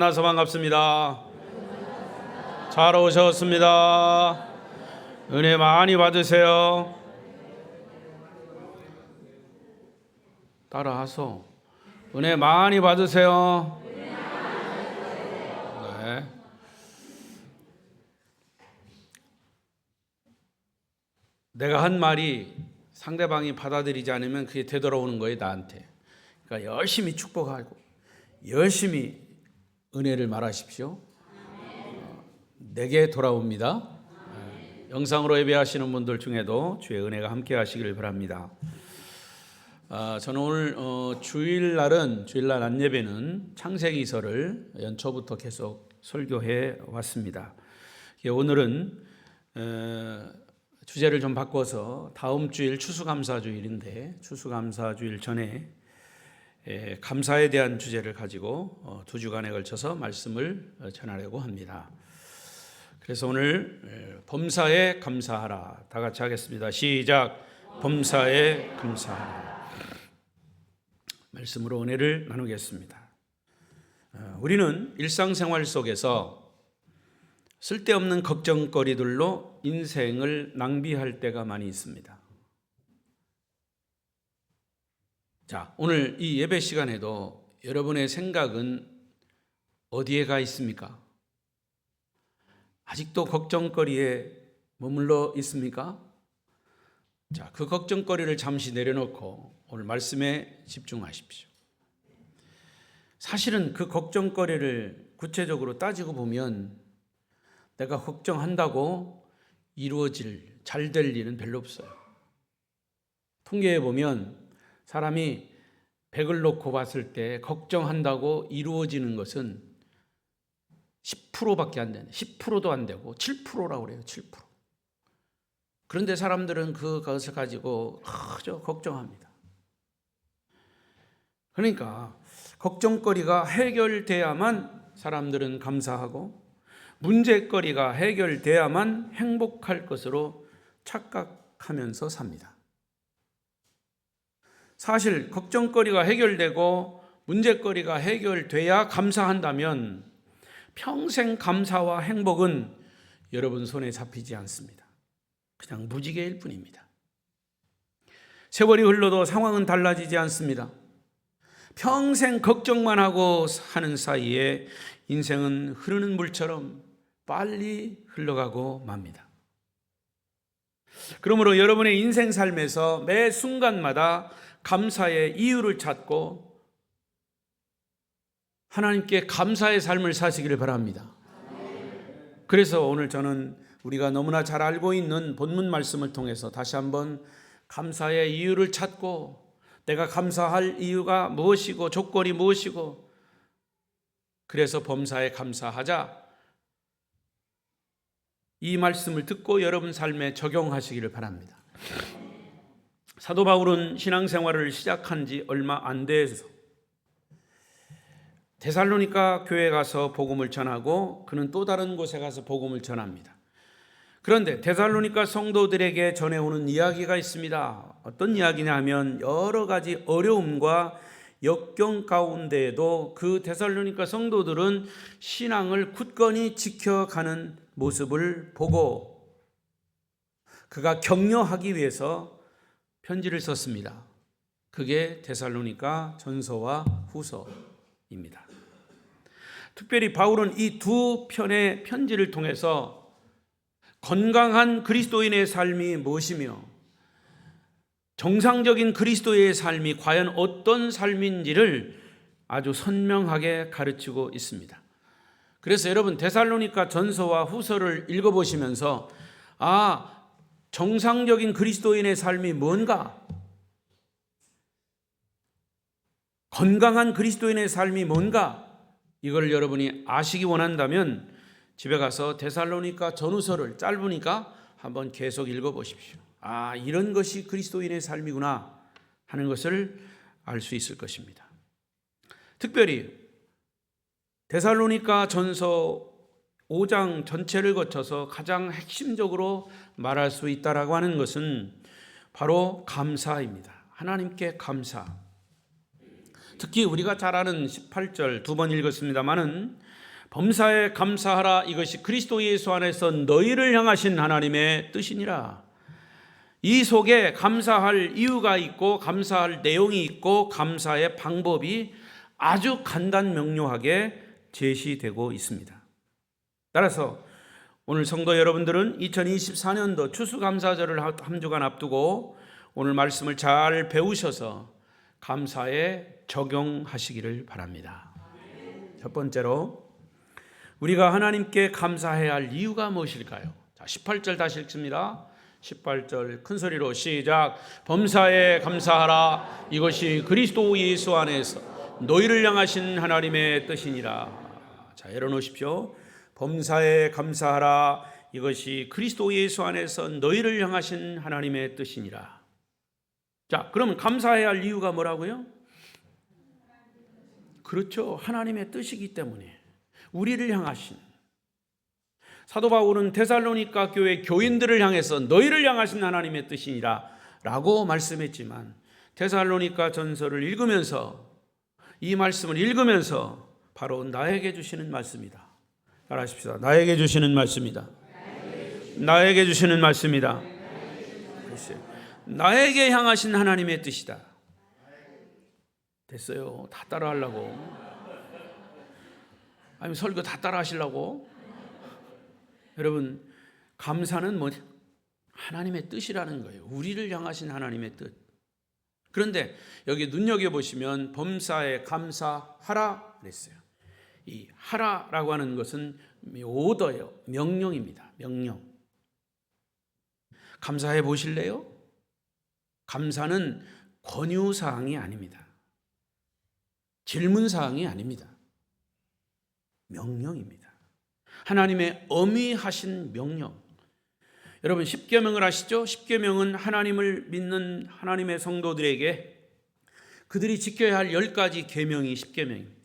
만나서 반갑습니다. 잘 오셨습니다. 은혜 많이 받으세요. 따라하소. 은혜 많이 받으세요. 네. 내가 한 말이 상대방이 받아들이지 않으면 그게 되돌아오는 거예요, 나한테. 그러니까 열심히 축복하고 열심히 은혜를 말하십시오. 내게 돌아옵니다. 영상으로 예배하시는 분들 중에도 주의 은혜가 함께 하시기를 바랍니다. 저는 오늘 주일날 안예배는 창세기서를 연초부터 계속 설교해 왔습니다. 오늘은 주제를 좀 바꿔서 다음 주일 추수감사주일인데 추수감사주일 전에 감사에 대한 주제를 가지고 두 주간에 걸쳐서 말씀을 전하려고 합니다. 그래서 오늘 범사에 감사하라 다 같이 하겠습니다. 시작. 범사에 감사하라. 말씀으로 은혜를 나누겠습니다. 우리는 일상생활 속에서 쓸데없는 걱정거리들로 인생을 낭비할 때가 많이 있습니다. 자, 오늘 이 예배 시간에도 여러분의 생각은 어디에 가 있습니까? 아직도 걱정거리에 머물러 있습니까? 자, 그 걱정거리를 잠시 내려놓고 오늘 말씀에 집중하십시오. 사실은 그 걱정거리를 구체적으로 따지고 보면 내가 걱정한다고 이루어질, 잘 될 일은 별로 없어요. 통계에 보면 사람이 100을 놓고 봤을 때 걱정한다고 이루어지는 것은 10%밖에 안 되네. 10%도 안 되고 7%라고 그래요. 7%. 그런데 사람들은 그것을 가지고 그저 걱정합니다. 그러니까 걱정거리가 해결돼야만 사람들은 감사하고 문제거리가 해결돼야만 행복할 것으로 착각하면서 삽니다. 사실 걱정거리가 해결되고 문제거리가 해결돼야 감사한다면 평생 감사와 행복은 여러분 손에 잡히지 않습니다. 그냥 무지개일 뿐입니다. 세월이 흘러도 상황은 달라지지 않습니다. 평생 걱정만 하고 사는 사이에 인생은 흐르는 물처럼 빨리 흘러가고 맙니다. 그러므로 여러분의 인생 삶에서 매 순간마다 감사의 이유를 찾고 하나님께 감사의 삶을 사시기를 바랍니다. 그래서 오늘 저는 우리가 너무나 잘 알고 있는 본문 말씀을 통해서 다시 한번 감사의 이유를 찾고 내가 감사할 이유가 무엇이고 조건이 무엇이고 그래서 범사에 감사하자 이 말씀을 듣고 여러분 삶에 적용하시기를 바랍니다. 사도 바울은 신앙생활을 시작한 지 얼마 안 돼서 데살로니가 교회에 가서 복음을 전하고 그는 또 다른 곳에 가서 복음을 전합니다. 그런데 데살로니가 성도들에게 전해오는 이야기가 있습니다. 어떤 이야기냐 하면 여러 가지 어려움과 역경 가운데에도 그 데살로니가 성도들은 신앙을 굳건히 지켜가는 모습을 보고 그가 격려하기 위해서 편지를 썼습니다. 그게 데살로니가 전서와 후서입니다. 특별히 바울은 이 두 편의 편지를 통해서 건강한 그리스도인의 삶이 무엇이며 정상적인 그리스도의 삶이 과연 어떤 삶인지를 아주 선명하게 가르치고 있습니다. 그래서 여러분 데살로니가 전서와 후서를 읽어보시면서 정상적인 그리스도인의 삶이 뭔가, 건강한 그리스도인의 삶이 뭔가 이걸 여러분이 아시기 원한다면 집에 가서 데살로니가 전후서를 짧으니까 한번 계속 읽어보십시오. 이런 것이 그리스도인의 삶이구나 하는 것을 알 수 있을 것입니다. 특별히 데살로니가 전서 5장 전체를 거쳐서 가장 핵심적으로 말할 수 있다라고 하는 것은 바로 감사입니다. 하나님께 감사. 특히 우리가 잘 아는 18절 두 번 읽었습니다마는 범사에 감사하라. 이것이 그리스도 예수 안에서 너희를 향하신 하나님의 뜻이니라. 이 속에 감사할 이유가 있고 감사할 내용이 있고 감사의 방법이 아주 간단명료하게 제시되고 있습니다. 따라서 오늘 성도 여러분들은 2024년도 추수감사절을 한 주간 앞두고 오늘 말씀을 잘 배우셔서 감사에 적용하시기를 바랍니다. 첫 번째로 우리가 하나님께 감사해야 할 이유가 무엇일까요? 자, 18절 다시 읽습니다. 18절 큰 소리로 시작. 범사에 감사하라. 이것이 그리스도 예수 안에서 너희를 향하신 하나님의 뜻이니라. 자, 열어놓으십시오. 범사에 감사하라. 이것이 그리스도 예수 안에서 너희를 향하신 하나님의 뜻이니라. 자, 그러면 감사해야 할 이유가 뭐라고요? 그렇죠. 하나님의 뜻이기 때문에 우리를 향하신. 사도 바울은 데살로니가 교회 교인들을 향해서 너희를 향하신 하나님의 뜻이니라 라고 말씀했지만 데살로니가 전서를 읽으면서 이 말씀을 읽으면서 바로 나에게 주시는 말씀이다. 따라하십시다. 나에게 주시는 말씀이다. 나에게 주시는 말씀이다. 나에게 향하신 하나님의 뜻이다. 됐어요. 다 따라하려고. 아니면 설교 다 따라하시려고. 여러분, 감사는 뭐냐? 하나님의 뜻이라는 거예요. 우리를 향하신 하나님의 뜻. 그런데 여기 눈여겨보시면 범사에 감사하라 그랬어요. 이 하라라고 하는 것은 오더예요. 명령입니다. 명령. 감사해 보실래요? 감사는 권유사항이 아닙니다. 질문사항이 아닙니다. 명령입니다. 하나님의 엄의하신 명령. 여러분, 십계명을 아시죠? 십계명은 하나님을 믿는 하나님의 성도들에게 그들이 지켜야 할 10가지 계명이 십계명입니다.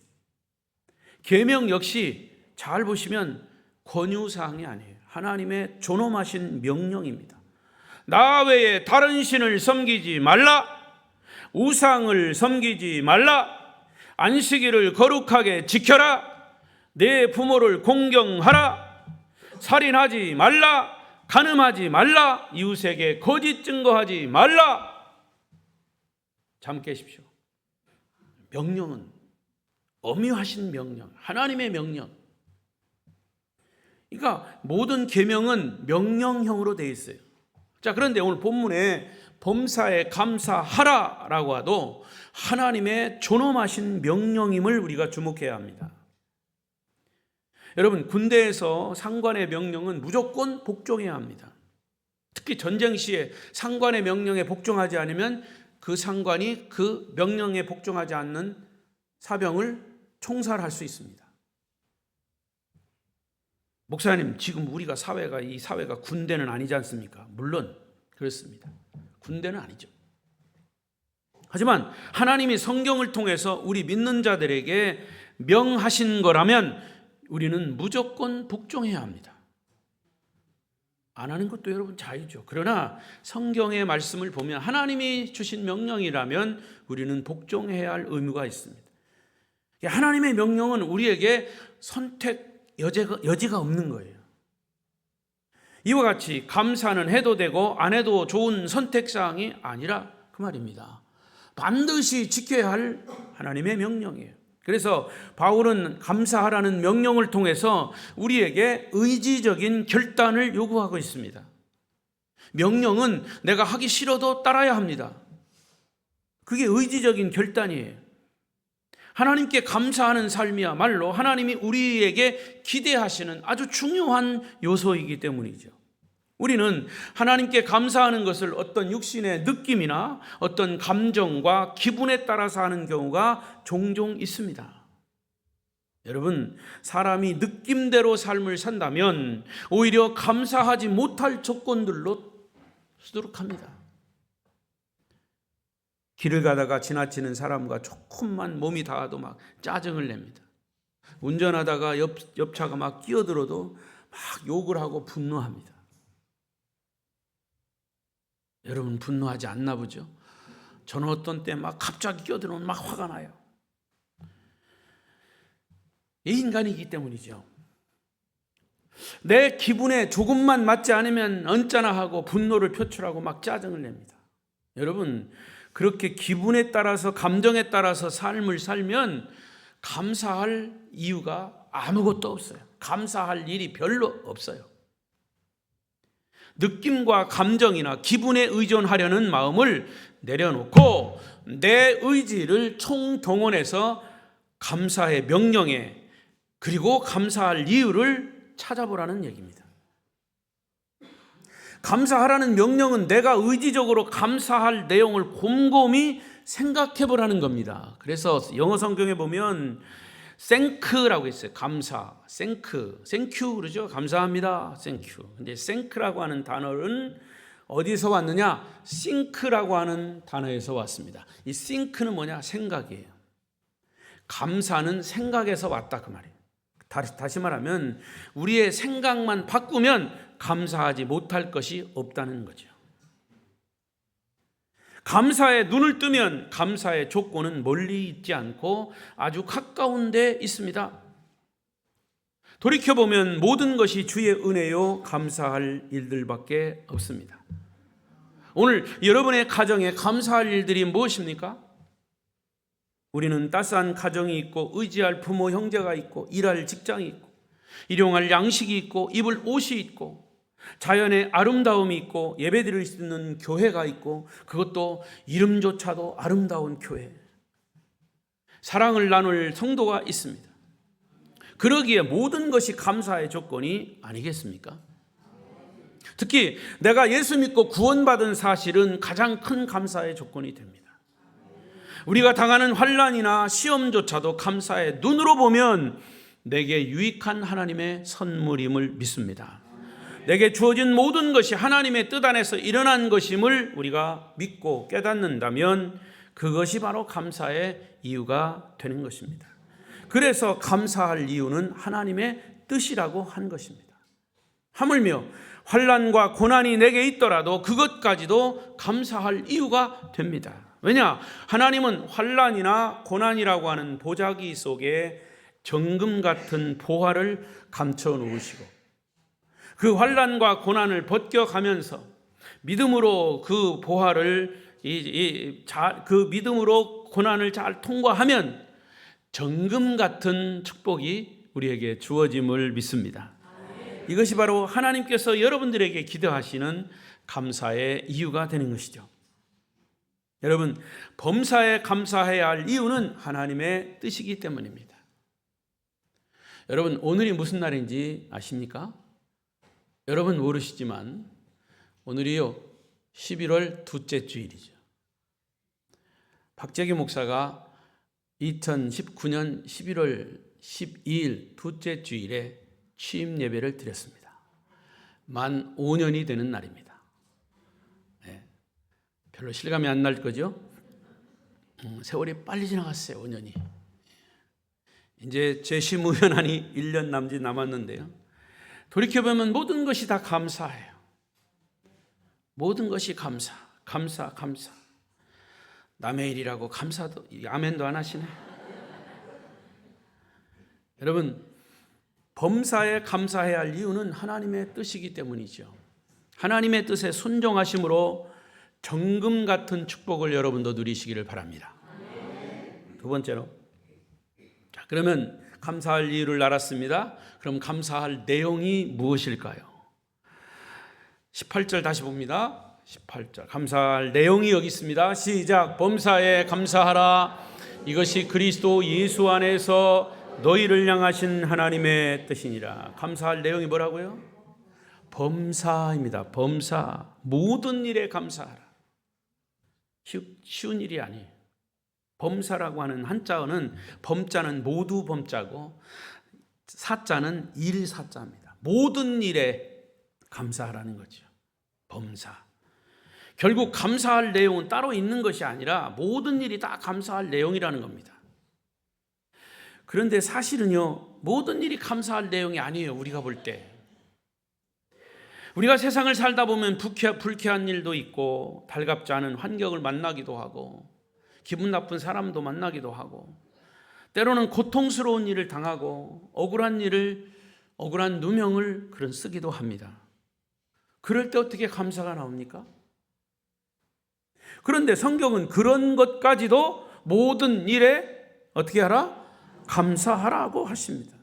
계명 역시 잘 보시면 권유사항이 아니에요. 하나님의 존엄하신 명령입니다. 나 외에 다른 신을 섬기지 말라. 우상을 섬기지 말라. 안식일을 거룩하게 지켜라. 내 부모를 공경하라. 살인하지 말라. 간음하지 말라. 이웃에게 거짓 증거하지 말라. 잠 깨십시오. 명령은 엄유하신 명령, 하나님의 명령. 그러니까 모든 계명은 명령형으로 되어 있어요. 자, 그런데 오늘 본문에 범사에 감사하라라고 하도 하나님의 존엄하신 명령임을 우리가 주목해야 합니다. 여러분, 군대에서 상관의 명령은 무조건 복종해야 합니다. 특히 전쟁 시에 상관의 명령에 복종하지 않으면 그 상관이 그 명령에 복종하지 않는 사병을 총살할 수 있습니다. 목사님, 지금 우리가 이 사회가 군대는 아니지 않습니까? 물론 그렇습니다. 군대는 아니죠. 하지만 하나님이 성경을 통해서 우리 믿는 자들에게 명하신 거라면 우리는 무조건 복종해야 합니다. 안 하는 것도 여러분 자유죠. 그러나 성경의 말씀을 보면 하나님이 주신 명령이라면 우리는 복종해야 할 의무가 있습니다. 하나님의 명령은 우리에게 선택 여지가 없는 거예요. 이와 같이 감사는 해도 되고 안 해도 좋은 선택사항이 아니라 그 말입니다. 반드시 지켜야 할 하나님의 명령이에요. 그래서 바울은 감사하라는 명령을 통해서 우리에게 의지적인 결단을 요구하고 있습니다. 명령은 내가 하기 싫어도 따라야 합니다. 그게 의지적인 결단이에요. 하나님께 감사하는 삶이야말로 하나님이 우리에게 기대하시는 아주 중요한 요소이기 때문이죠. 우리는 하나님께 감사하는 것을 어떤 육신의 느낌이나 어떤 감정과 기분에 따라서 하는 경우가 종종 있습니다. 여러분, 사람이 느낌대로 삶을 산다면 오히려 감사하지 못할 조건들로 수두룩합니다. 길을 가다가 지나치는 사람과 조금만 몸이 닿아도 막 짜증을 냅니다. 운전하다가 옆차가 막 끼어들어도 막 욕을 하고 분노합니다. 여러분, 분노하지 않나 보죠? 저는 어떤 때 막 갑자기 끼어들면 막 화가 나요. 이 인간이기 때문이죠. 내 기분에 조금만 맞지 않으면 언짢아 하고 분노를 표출하고 막 짜증을 냅니다. 여러분, 그렇게 기분에 따라서 감정에 따라서 삶을 살면 감사할 이유가 아무것도 없어요. 감사할 일이 별로 없어요. 느낌과 감정이나 기분에 의존하려는 마음을 내려놓고 내 의지를 총동원해서 감사의 명령에 그리고 감사할 이유를 찾아보라는 얘기입니다. 감사하라는 명령은 내가 의지적으로 감사할 내용을 곰곰이 생각해 보라는 겁니다. 그래서 영어 성경에 보면 thank라고 있어요. 감사, thank you 그러죠. 감사합니다, thank you. 근데 thank라고 하는 단어는 어디서 왔느냐? think라고 하는 단어에서 왔습니다. 이 think는 뭐냐? 생각이에요. 감사는 생각에서 왔다 그 말이에요. 다시 말하면 우리의 생각만 바꾸면 감사하지 못할 것이 없다는 거죠. 감사에 눈을 뜨면 감사의 조건은 멀리 있지 않고 아주 가까운 데 있습니다. 돌이켜보면 모든 것이 주의 은혜요 감사할 일들밖에 없습니다. 오늘 여러분의 가정에 감사할 일들이 무엇입니까? 우리는 따스한 가정이 있고 의지할 부모 형제가 있고 일할 직장이 있고 일용할 양식이 있고 입을 옷이 있고 자연의 아름다움이 있고 예배드릴 수 있는 교회가 있고 그것도 이름조차도 아름다운 교회, 사랑을 나눌 성도가 있습니다. 그러기에 모든 것이 감사의 조건이 아니겠습니까? 특히 내가 예수 믿고 구원받은 사실은 가장 큰 감사의 조건이 됩니다. 우리가 당하는 환난이나 시험조차도 감사의 눈으로 보면 내게 유익한 하나님의 선물임을 믿습니다. 내게 주어진 모든 것이 하나님의 뜻 안에서 일어난 것임을 우리가 믿고 깨닫는다면 그것이 바로 감사의 이유가 되는 것입니다. 그래서 감사할 이유는 하나님의 뜻이라고 한 것입니다. 하물며 환난과 고난이 내게 있더라도 그것까지도 감사할 이유가 됩니다. 왜냐? 하나님은 환난이나 고난이라고 하는 보자기 속에 정금 같은 보화를 감춰 놓으시고 그 환난과 고난을 벗겨가면서 믿음으로 그 보화를 그 믿음으로 고난을 잘 통과하면 정금 같은 축복이 우리에게 주어짐을 믿습니다. 이것이 바로 하나님께서 여러분들에게 기대하시는 감사의 이유가 되는 것이죠. 여러분, 범사에 감사해야 할 이유는 하나님의 뜻이기 때문입니다. 여러분, 오늘이 무슨 날인지 아십니까? 여러분 모르시지만 오늘이요 11월 둘째 주일이죠. 박재기 목사가 2019년 11월 12일 둘째 주일에 취임 예배를 드렸습니다. 만 5년이 되는 날입니다. 네. 별로 실감이 안 날 거죠? 세월이 빨리 지나갔어요. 5년이. 이제 재심의원하니 1년 남짓 남았는데요. 돌이켜보면 모든 것이 다 감사해요. 모든 것이 감사. 남의 일이라고 감사도, 아멘도 안 하시네. 여러분, 범사에 감사해야 할 이유는 하나님의 뜻이기 때문이죠. 하나님의 뜻에 순종하심으로 정금 같은 축복을 여러분도 누리시기를 바랍니다. 두 번째로, 자, 그러면 감사할 이유를 알았습니다. 그럼 감사할 내용이 무엇일까요? 18절 다시 봅니다. 18절 감사할 내용이 여기 있습니다. 시작. 범사에 감사하라. 이것이 그리스도 예수 안에서 너희를 향하신 하나님의 뜻이니라. 감사할 내용이 뭐라고요? 범사입니다. 범사. 모든 일에 감사하라. 쉬운 일이 아니에요. 범사라고 하는 한자어는 범자는 모두 범자고 사자는 일사자입니다. 모든 일에 감사하라는 거죠. 범사. 결국 감사할 내용은 따로 있는 것이 아니라 모든 일이 다 감사할 내용이라는 겁니다. 그런데 사실은요, 모든 일이 감사할 내용이 아니에요. 우리가 볼 때. 우리가 세상을 살다 보면 불쾌한 일도 있고 달갑지 않은 환경을 만나기도 하고 기분 나쁜 사람도 만나기도 하고 때로는 고통스러운 일을 당하고 억울한 누명을 그런 쓰기도 합니다. 그럴 때 어떻게 감사가 나옵니까? 그런데 성경은 그런 것까지도 모든 일에 어떻게 하라? 감사하라고 하십니다.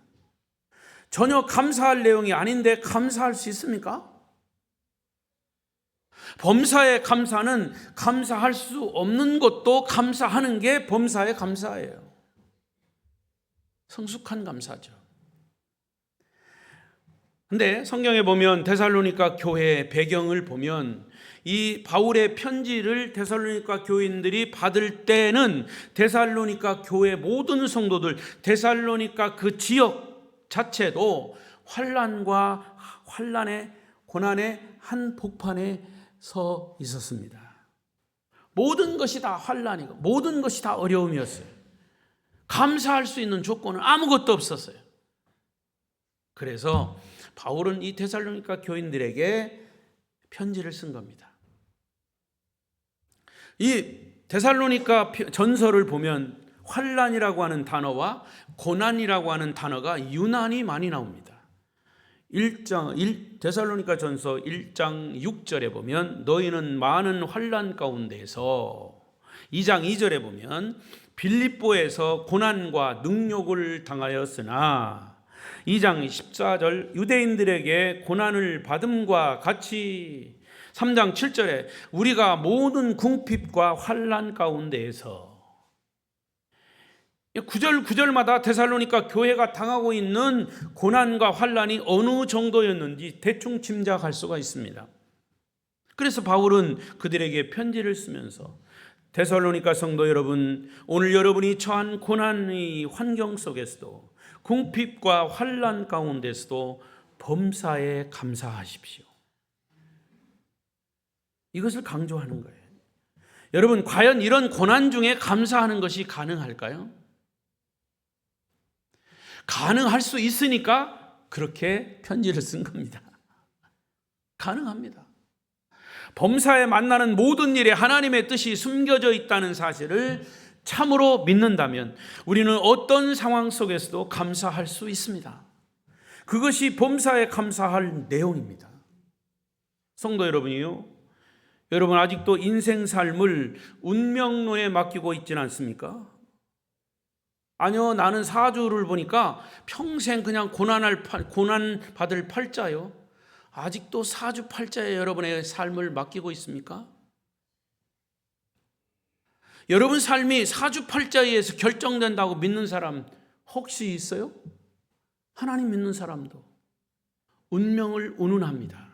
전혀 감사할 내용이 아닌데 감사할 수 있습니까? 범사의 감사는 감사할 수 없는 것도 감사하는 게 범사의 감사예요. 성숙한 감사죠. 근데 성경에 보면 데살로니가 교회의 배경을 보면 이 바울의 편지를 데살로니가 교인들이 받을 때는 데살로니가 교회 모든 성도들, 데살로니가 그 지역 자체도 환난의 고난의 한복판에 서 있었습니다. 모든 것이 다 환난이고 모든 것이 다 어려움이었어요. 감사할 수 있는 조건은 아무것도 없었어요. 그래서 바울은 이 데살로니가 교인들에게 편지를 쓴 겁니다. 이 데살로니가 전서를 보면 환난이라고 하는 단어와 고난이라고 하는 단어가 유난히 많이 나옵니다. 데살로니가 전서 1장 6절에 보면 너희는 많은 환난 가운데서, 2장 2절에 보면 빌립보에서 고난과 능욕을 당하였으나, 2장 14절 유대인들에게 고난을 받음과 같이, 3장 7절에 우리가 모든 궁핍과 환난 가운데에서, 구절마다 데살로니가 교회가 당하고 있는 고난과 환난이 어느 정도였는지 대충 짐작할 수가 있습니다. 그래서 바울은 그들에게 편지를 쓰면서 데살로니가 성도 여러분, 오늘 여러분이 처한 고난의 환경 속에서도 궁핍과 환난 가운데서도 범사에 감사하십시오. 이것을 강조하는 거예요. 여러분, 과연 이런 고난 중에 감사하는 것이 가능할까요? 가능할 수 있으니까 그렇게 편지를 쓴 겁니다. 가능합니다. 범사에 만나는 모든 일에 하나님의 뜻이 숨겨져 있다는 사실을 참으로 믿는다면 우리는 어떤 상황 속에서도 감사할 수 있습니다. 그것이 범사에 감사할 내용입니다. 성도 여러분이요, 여러분 아직도 인생 삶을 운명론에 맡기고 있지는 않습니까? 아니요, 나는 사주를 보니까 평생 그냥 고난 받을 팔자요. 아직도 사주 팔자에 여러분의 삶을 맡기고 있습니까? 여러분 삶이 사주 팔자에 의해서 결정된다고 믿는 사람 혹시 있어요? 하나님 믿는 사람도 운명을 운운합니다.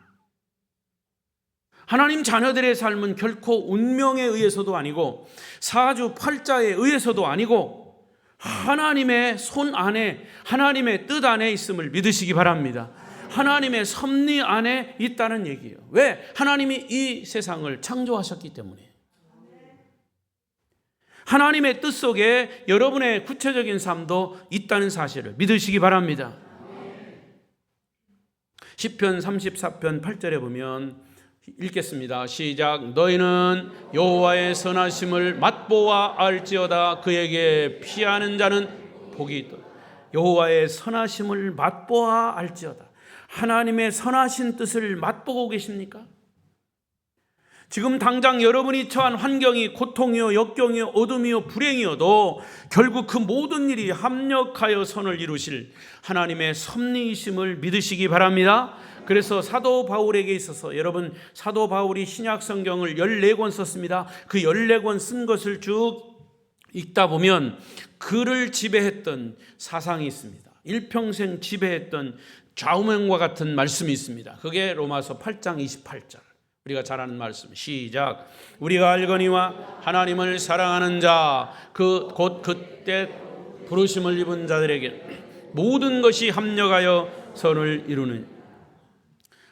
하나님 자녀들의 삶은 결코 운명에 의해서도 아니고 사주 팔자에 의해서도 아니고 하나님의 손 안에, 하나님의 뜻 안에 있음을 믿으시기 바랍니다. 하나님의 섭리 안에 있다는 얘기예요. 왜? 하나님이 이 세상을 창조하셨기 때문에. 하나님의 뜻 속에 여러분의 구체적인 삶도 있다는 사실을 믿으시기 바랍니다. 시편 34편 8절에 보면 읽겠습니다. 시작. 너희는 여호와의 선하심을 맛보아 알지어다. 그에게 피하는 자는 복이 있다. 여호와의 선하심을 맛보아 알지어다. 하나님의 선하신 뜻을 맛보고 계십니까? 지금 당장 여러분이 처한 환경이 고통이요, 역경이요, 어둠이요, 불행이어도 결국 그 모든 일이 합력하여 선을 이루실 하나님의 섭리이심을 믿으시기 바랍니다. 그래서 사도 바울에게 있어서, 여러분 사도 바울이 신약 성경을 14권 썼습니다. 그 14권 쓴 것을 쭉 읽다 보면 그를 지배했던 사상이 있습니다. 일평생 지배했던 좌우명과 같은 말씀이 있습니다. 그게 로마서 8장 28절. 우리가 잘 아는 말씀. 시작. 우리가 알거니와 하나님을 사랑하는 자, 곧 그때 부르심을 입은 자들에게 모든 것이 합력하여 선을 이루는.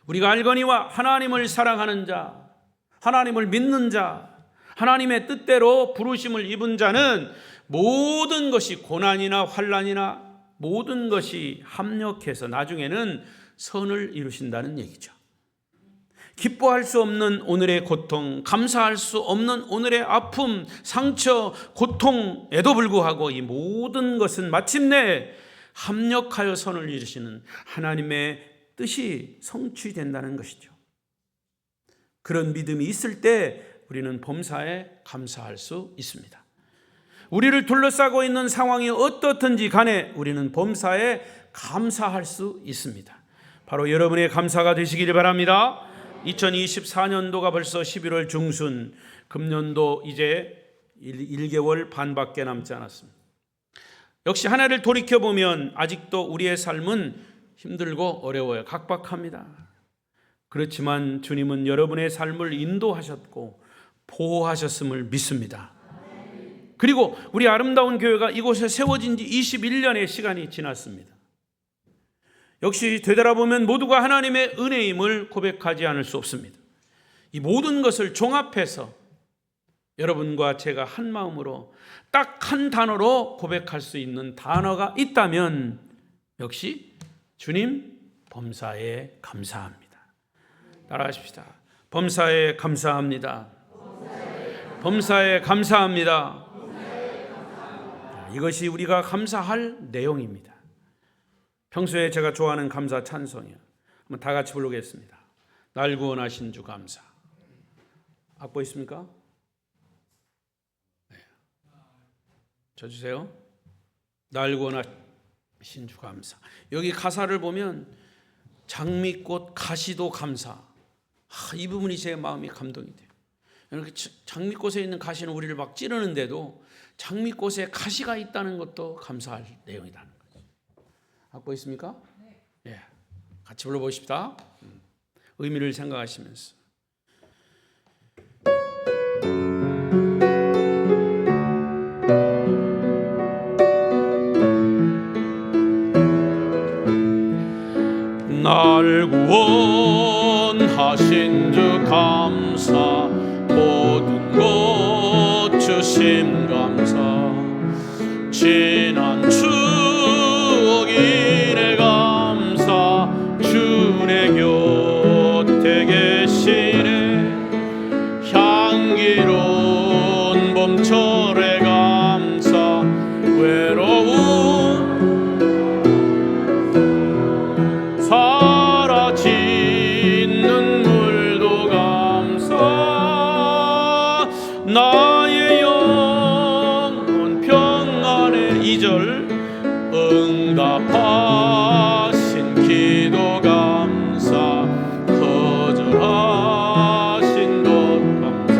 우리가 알거니와 하나님을 사랑하는 자, 하나님을 믿는 자, 하나님의 뜻대로 부르심을 입은 자는 모든 것이 고난이나 환난이나 모든 것이 합력해서 나중에는 선을 이루신다는 얘기죠. 기뻐할 수 없는 오늘의 고통, 감사할 수 없는 오늘의 아픔, 상처, 고통에도 불구하고 이 모든 것은 마침내 합력하여 선을 이루시는 하나님의 뜻이 성취된다는 것이죠. 그런 믿음이 있을 때 우리는 범사에 감사할 수 있습니다. 우리를 둘러싸고 있는 상황이 어떻든지 간에 우리는 범사에 감사할 수 있습니다. 바로 여러분의 감사가 되시기를 바랍니다. 2024년도가 벌써 11월 중순, 금년도 이제 1개월 반밖에 남지 않았습니다. 역시 한 해를 돌이켜보면 아직도 우리의 삶은 힘들고 어려워요. 각박합니다. 그렇지만 주님은 여러분의 삶을 인도하셨고 보호하셨음을 믿습니다. 그리고 우리 아름다운 교회가 이곳에 세워진 지 21년의 시간이 지났습니다. 역시 되돌아보면 모두가 하나님의 은혜임을 고백하지 않을 수 없습니다. 이 모든 것을 종합해서 여러분과 제가 한 마음으로 딱 한 단어로 고백할 수 있는 단어가 있다면 역시 주님 범사에 감사합니다. 따라하십시다. 범사에 감사합니다. 범사에 감사합니다. 이것이 우리가 감사할 내용입니다. 평소에 제가 좋아하는 감사 찬송이요. 한번 다 같이 부르겠습니다. 날 구원하신 주 감사. 악보 있습니까? 네. 쳐주세요. 날 구원하신 주 감사. 여기 가사를 보면 장미꽃 가시도 감사. 이 부분이 제 마음이 감동이 돼요. 이렇게 장미꽃에 있는 가시는 우리를 막 찌르는데도 장미꽃에 가시가 있다는 것도 감사할 내용이라는 거죠. 악보 있습니까? 네. 같이 불러보십시다. 의미를 생각하시면서. 날 구원하신 주 감사, 모든 것 주심 감사, 지난 추억 이래 감사, 주 내 곁에 계시네, 향기로운 봄철에 감사, 외로움 사라진 눈물도 감사, 나의 영혼 평안의 이절 응답하신 기도 감사, 거절하신 것 감사,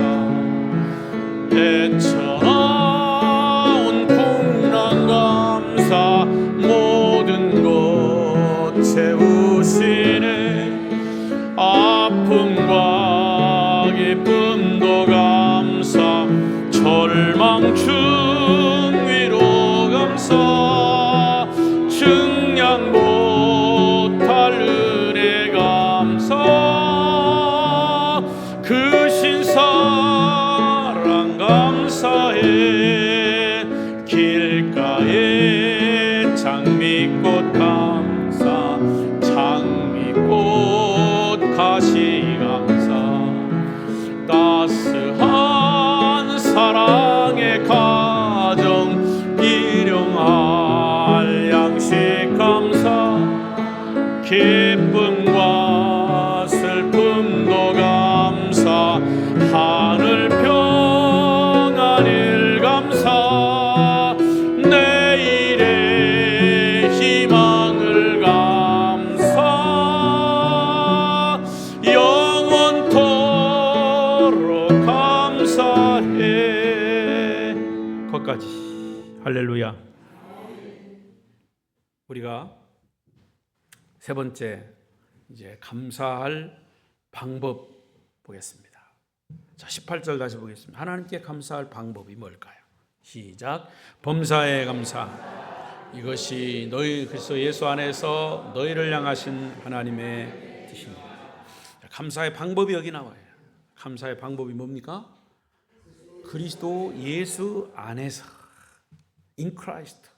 헤쳐나온 풍랑 감사, 모든 것 채우시네, 아픔과 기쁨도 감사, 절망 중위로 감사, 증량 못할 은혜 감사, 크신 사랑 감사해, 길가에 장미꽃 감사, 장미꽃 가시 감사, 따스한 사랑의 가정, 일용할 양식 감사, 기쁨과 슬픔도 감사, 하늘 평안일 감사, 내일의 희망을 감사, 영원토록 감사해. 거기까지. 할렐루야. 우리가 세 번째 이제 감사할 방법 보겠습니다. 자, 18절 다시 보겠습니다. 하나님께 감사할 방법이 뭘까요? 시작. 범사에 감사. 이것이 너희 그리스도 예수 안에서 너희를 향하신 하나님의 뜻입니다. 감사의 방법이 여기 나와요. 감사의 방법이 뭡니까? 그리스도 예수 안에서, in Christ,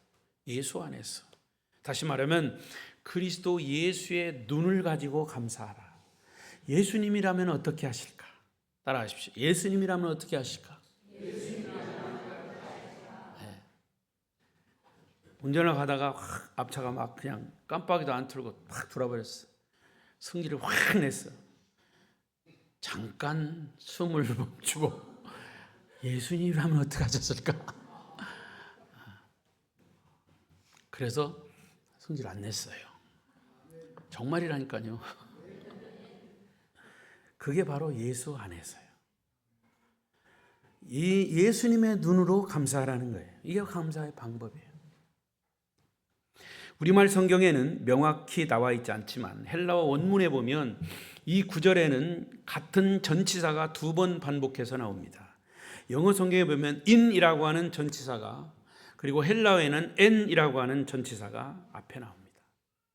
예수 안에서. 다시 말하면 그리스도 예수의 눈을 가지고 감사하라. 예수님이라면 어떻게 하실까? 따라하십시오. 예수님이라면 어떻게 하실까? 네. 운전을 가다가 확 앞차가 막 그냥 깜빡이도 안 틀고 확 돌아버렸어. 승기를 확 냈어. 잠깐 숨을 멈추고 예수님이라면 어떻게 하셨을까? 그래서 승기를 안 냈어요. 정말이라니까요. 그게 바로 예수 안에서요. 이 예수님의 눈으로 감사하라는 거예요. 이게 감사의 방법이에요. 우리말 성경에는 명확히 나와 있지 않지만 헬라어 원문에 보면 이 구절에는 같은 전치사가 2번 반복해서 나옵니다. 영어 성경에 보면 in이라고 하는 전치사가, 그리고 헬라어에는 n이라고 하는 전치사가 앞에 나옵니다.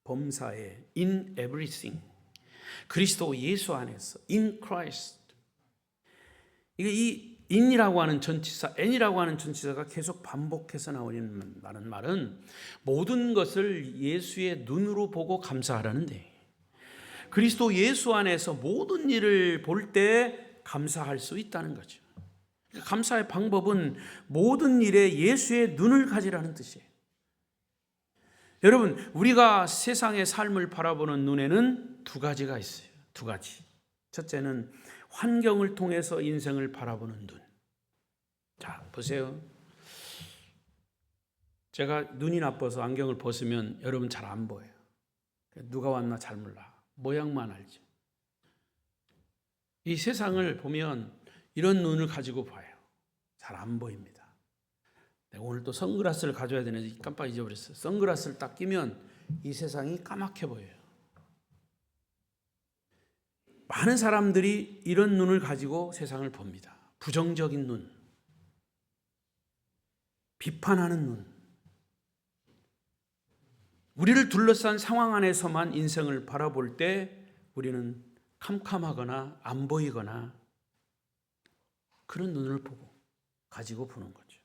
범사에 in everything, 그리스도 예수 안에서 in Christ. 이게 이 in이라고 하는 전치사, n이라고 하는 전치사가 계속 반복해서 나오는 말은 모든 것을 예수의 눈으로 보고 감사하라는데, 그리스도 예수 안에서 모든 일을 볼 때 감사할 수 있다는 거죠. 감사의 방법은 모든 일에 예수의 눈을 가지라는 뜻이에요. 여러분, 우리가 세상의 삶을 바라보는 눈에는 두 가지가 있어요. 두 가지. 첫째는 환경을 통해서 인생을 바라보는 눈. 자, 보세요. 제가 눈이 나빠서 안경을 벗으면 여러분 잘 안 보여요. 누가 왔나 잘 몰라. 모양만 알죠. 이 세상을 보면 이런 눈을 가지고 봐요. 잘 안 보입니다. 내가 오늘 또 선글라스를 가져야 되는데 깜빡 잊어버렸어요. 선글라스를 딱 끼면 이 세상이 까맣게 보여요. 많은 사람들이 이런 눈을 가지고 세상을 봅니다. 부정적인 눈, 비판하는 눈. 우리를 둘러싼 상황 안에서만 인생을 바라볼 때 우리는 캄캄하거나 안 보이거나 그런 눈을 가지고 보는 거죠.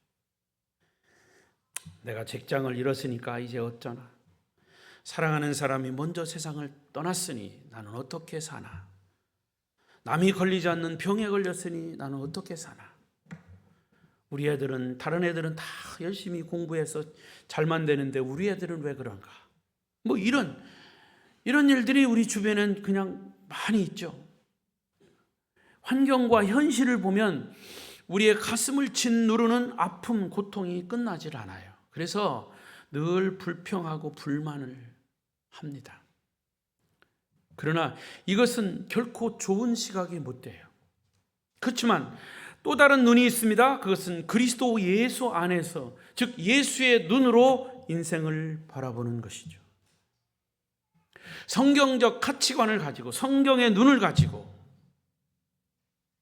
내가 직장을 잃었으니까 이제 어쩌나. 사랑하는 사람이 먼저 세상을 떠났으니 나는 어떻게 사나. 남이 걸리지 않는 병에 걸렸으니 나는 어떻게 사나. 우리 애들은, 다른 애들은 다 열심히 공부해서 잘만 되는데 우리 애들은 왜 그런가. 뭐 이런 일들이 우리 주변엔 그냥 많이 있죠. 환경과 현실을 보면 우리의 가슴을 짓누르는 아픔, 고통이 끝나질 않아요. 그래서 늘 불평하고 불만을 합니다. 그러나 이것은 결코 좋은 시각이 못 돼요. 그렇지만 또 다른 눈이 있습니다. 그것은 그리스도 예수 안에서, 즉 예수의 눈으로 인생을 바라보는 것이죠. 성경적 가치관을 가지고, 성경의 눈을 가지고.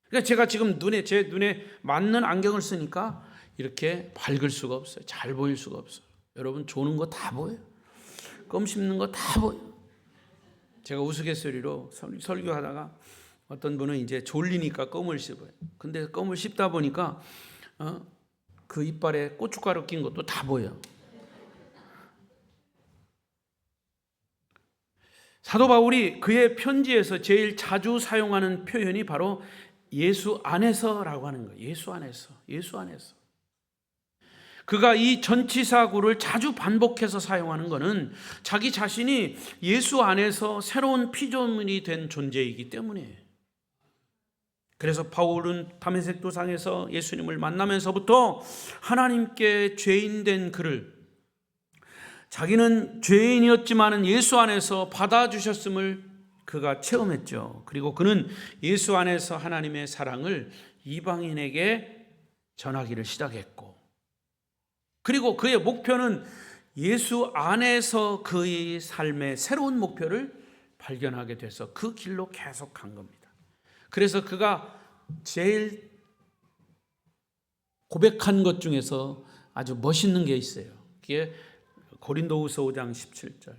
그러니까 제가 지금 제 눈에 맞는 안경을 쓰니까 이렇게 밝을 수가 없어요. 잘 보일 수가 없어요. 여러분 조는 거 다 보여요. 껌 씹는 거 다 보여요. 제가 우스갯소리로 설교하다가 어떤 분은 이제 졸리니까 껌을 씹어요. 근데 껌을 씹다 보니까 그 이빨에 고춧가루 낀 것도 다 보여. 사도 바울이 그의 편지에서 제일 자주 사용하는 표현이 바로 예수 안에서라고 하는 거예요. 예수 안에서, 예수 안에서. 그가 이 전치사구를 자주 반복해서 사용하는 것은 자기 자신이 예수 안에서 새로운 피조물이 된 존재이기 때문이에요. 그래서 바울은 다메섹 도상에서 예수님을 만나면서부터 하나님께 죄인된 그를, 자기는 죄인이었지만 예수 안에서 받아주셨음을 그가 체험했죠. 그리고 그는 예수 안에서 하나님의 사랑을 이방인에게 전하기를 시작했고, 그리고 그의 목표는 예수 안에서 그의 삶의 새로운 목표를 발견하게 돼서 그 길로 계속 간 겁니다. 그래서 그가 제일 고백한 것 중에서 아주 멋있는 게 있어요. 그게 고린도후서 5장 17절.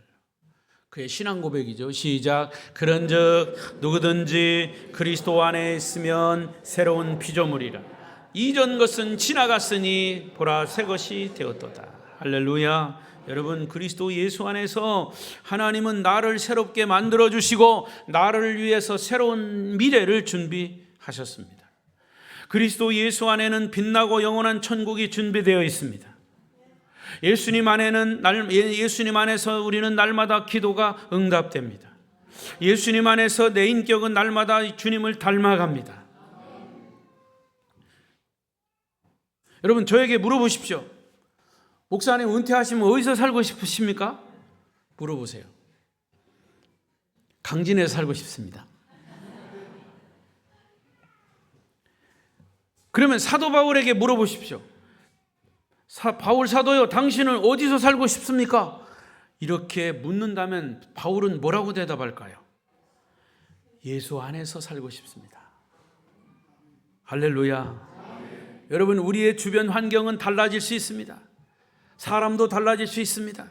그의 신앙 고백이죠. 시작. 그런즉 누구든지 그리스도 안에 있으면 새로운 피조물이라. 이전 것은 지나갔으니 보라 새 것이 되었도다. 할렐루야. 여러분, 그리스도 예수 안에서 하나님은 나를 새롭게 만들어 주시고 나를 위해서 새로운 미래를 준비하셨습니다. 그리스도 예수 안에는 빛나고 영원한 천국이 준비되어 있습니다. 예수님 안에서 우리는 날마다 기도가 응답됩니다. 예수님 안에서 내 인격은 날마다 주님을 닮아갑니다. 여러분, 저에게 물어보십시오. 목사님, 은퇴하시면 어디서 살고 싶으십니까? 물어보세요. 강진에서 살고 싶습니다. 그러면 사도 바울에게 물어보십시오. 바울 사도요, 당신은 어디서 살고 싶습니까? 이렇게 묻는다면 바울은 뭐라고 대답할까요? 예수 안에서 살고 싶습니다. 할렐루야. 여러분, 우리의 주변 환경은 달라질 수 있습니다. 사람도 달라질 수 있습니다.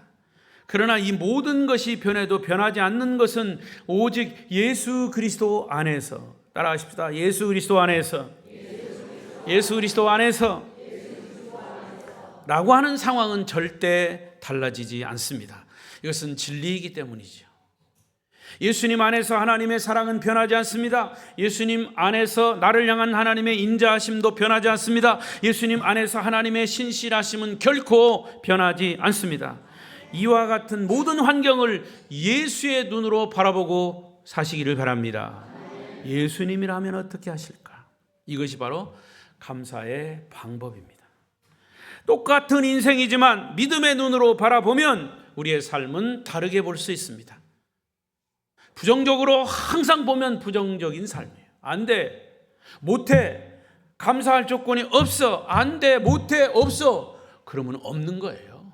그러나 이 모든 것이 변해도 변하지 않는 것은 오직 예수 그리스도 안에서, 따라하십시다. 예수 그리스도 안에서, 예수 그리스도 안에서 라고 하는 상황은 절대 달라지지 않습니다. 이것은 진리이기 때문이죠. 예수님 안에서 하나님의 사랑은 변하지 않습니다. 예수님 안에서 나를 향한 하나님의 인자하심도 변하지 않습니다. 예수님 안에서 하나님의 신실하심은 결코 변하지 않습니다. 이와 같은 모든 환경을 예수의 눈으로 바라보고 사시기를 바랍니다. 예수님이라면 어떻게 하실까? 이것이 바로 감사의 방법입니다. 똑같은 인생이지만 믿음의 눈으로 바라보면 우리의 삶은 다르게 볼 수 있습니다. 부정적으로 항상 보면 부정적인 삶이에요. 안 돼, 못해, 감사할 조건이 없어, 안 돼, 못해, 없어, 그러면 없는 거예요.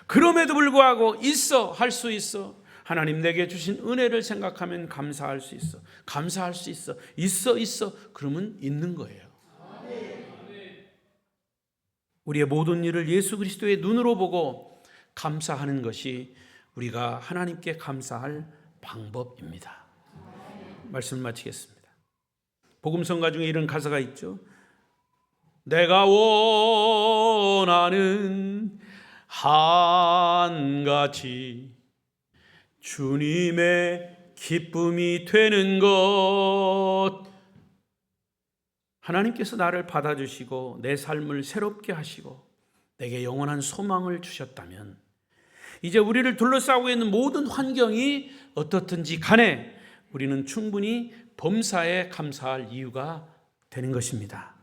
그럼에도 불구하고 있어, 할 수 있어, 하나님 내게 주신 은혜를 생각하면 감사할 수 있어, 감사할 수 있어, 있어, 그러면 있는 거예요. 우리의 모든 일을 예수 그리스도의 눈으로 보고 감사하는 것이 우리가 하나님께 감사할 방법입니다. 말씀을 마치겠습니다. 복음성가 중에 이런 가사가 있죠. 내가 원하는 한 가지 주님의 기쁨이 되는 것. 하나님께서 나를 받아주시고 내 삶을 새롭게 하시고 내게 영원한 소망을 주셨다면 이제 우리를 둘러싸고 있는 모든 환경이 어떻든지 간에 우리는 충분히 범사에 감사할 이유가 되는 것입니다.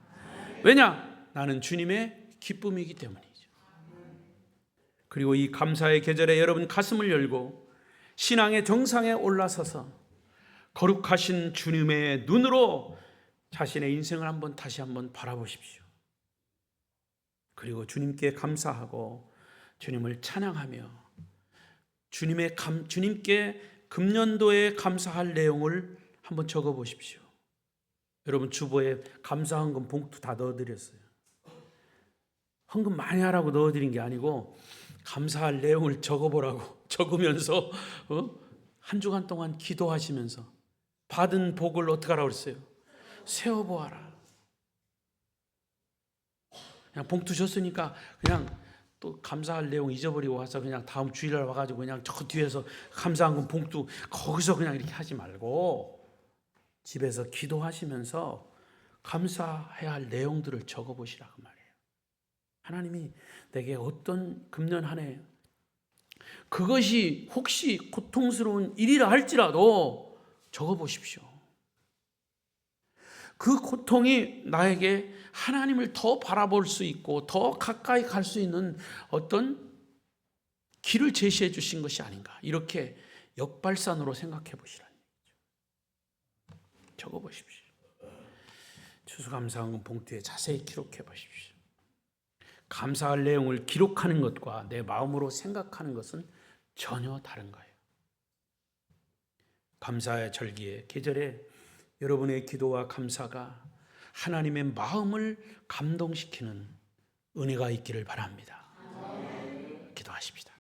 왜냐? 나는 주님의 기쁨이기 때문이죠. 그리고 이 감사의 계절에 여러분 가슴을 열고 신앙의 정상에 올라서서 거룩하신 주님의 눈으로 자신의 인생을 다시 한번 바라보십시오. 그리고 주님께 감사하고 주님을 찬양하며 주님께 금년도에 감사할 내용을 한번 적어보십시오. 여러분, 주보에 감사 헌금 봉투 다 넣어드렸어요. 헌금 많이 하라고 넣어드린 게 아니고 감사할 내용을 적어보라고 적으면서 한 주간 동안 기도하시면서 받은 복을 어떻게 하라고 그랬어요? 세어보아라. 그냥 봉투 줬으니까 그냥 또 감사할 내용 잊어버리고 와서 그냥 다음 주일날 와가지고 그냥 저 뒤에서 감사한 건 봉투 거기서 그냥 이렇게 하지 말고 집에서 기도하시면서 감사해야 할 내용들을 적어보시라고 말이에요. 하나님이 내게 어떤 금년 한 해 그것이 혹시 고통스러운 일이라 할지라도 적어보십시오. 그 고통이 나에게 하나님을 더 바라볼 수 있고 더 가까이 갈 수 있는 어떤 길을 제시해 주신 것이 아닌가, 이렇게 역발산으로 생각해 보시라는 얘기죠. 적어 보십시오. 추수감사헌금 봉투에 자세히 기록해 보십시오. 감사할 내용을 기록하는 것과 내 마음으로 생각하는 것은 전혀 다른 거예요. 감사의 절기에, 계절에 여러분의 기도와 감사가 하나님의 마음을 감동시키는 은혜가 있기를 바랍니다. 기도하십시다.